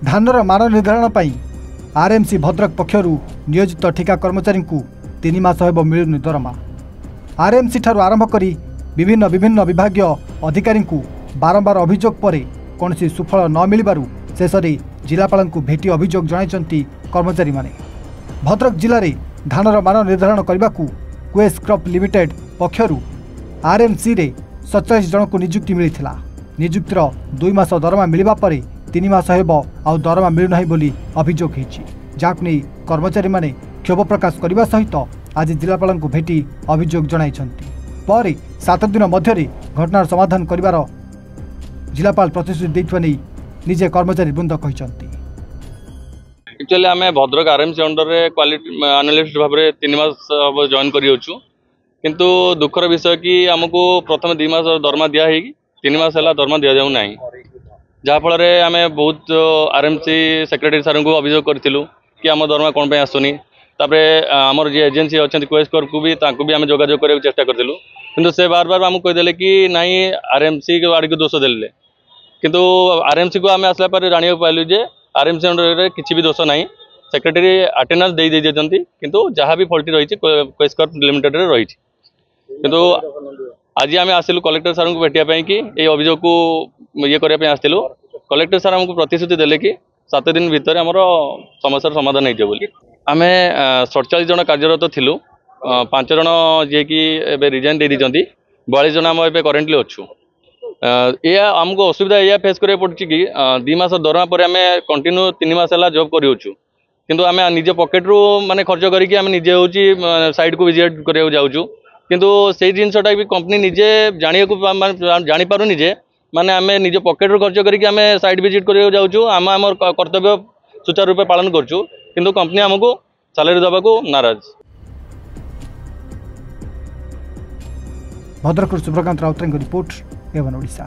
धानर मान निर्धारण पर आरएमसी भद्रक पक्षर नियोजित ठिका कर्मचारी को 3 मास हेब मिलुनी दरमा। आरएमसी ठारू आरंभ कर विभिन्न विभिन्न विभाग अधिकारी को बारंबार अभियोग पर कौन सुफल न मिलू शेष में जिलापाल को भेटी अभियोग जनाई कर्मचारी माने। भद्रक जिले में धानर मान निर्धारण करने को क्वेस क्रॉप लिमिटेड पक्षर आरएमसी रे 47 जन को नियुक्ति मिलता। नियुक्तिर 2 मास दरमा मिलवा पर 3 मास हेब आउ दरमा मिलुना बोली अभियोग होती, जहां नहीं कर्मचारी माने क्षोभ प्रकाश करने सहित आज जिलापाल को भेटी अभियोग जनाई। पर 7 दिन मध्य घटनार समाधान कर जिलापाल प्रतिश्रुति देथिबा नै निजे कर्मचारी वृंद कहते। एक्चुअली आम भद्रक आरएमसी अंडर रे क्वालिटी एनालिस्ट भाव में 3 मास जॉइन करियो, किंतु दुखर विषय कि आमको प्रथम 2 मास दरमा दिया है, 3 मास है दरमा दि जाऊ ना, जहाँफल आम बहुत आरएमसी सेक्रेटरी सार को अभियोग करूँ कि आम दरमा कौन पे आसुनी। तापर आमर जी एजेन्सी अच्छा क्वेस कर को भी आम जोगाजोग करने चेष्टा करूँ, किंतु से बार बार आमको कहीदेले कि नाई आरएमसी के आड़ को दोष देले, किंतु आरएमसी को आम आसला जाना पाइलु जे आरएमसी अंडर में किसी भी दोष ना, सेक्रेटरी अटेंडेंस दे देते, किंतु जहाँ भी फल्टी रही क्वेस कर लिमिटेड रही। किंतु आज आम आसिलु कलेक्टर सार को भेटापी कि ये अभियोग को ये करने आसलु। कलेक्टर सार आमको प्रतिश्रुति देले कि 7 दिन भितर आमर समस्या समाधान हो बोली। आम 47 जन कार्यरत थिलु, 5 जन जी कि रिजाइन दे दीजिए, 42 जन आम ए करेन्टली अच्छु। या आमको असुविधा या फेस करा पड़ी कि 2 मास दरमा पर आम कंटिन्यू 3 मास है जॉब करूँ, किंतु आम निजे पॉकेट रू माने खर्च करके आम निजे हूँ साइड को विजिट करने जाऊँ, किंतु से जिनटा भी कंपनी निजे जानी पारुनी जे माने आम निज पॉकेट रू खर्च करके आम साइड विजिट करने जाऊँ, आम आम कर्तव्य सुचारू रूप पालन करूँ, किंतु कंपनी आमको सैलरी देवा को नाराज। भद्रक सुब्रकांत राउतराय रिपोर्ट, एवन ओडिशा।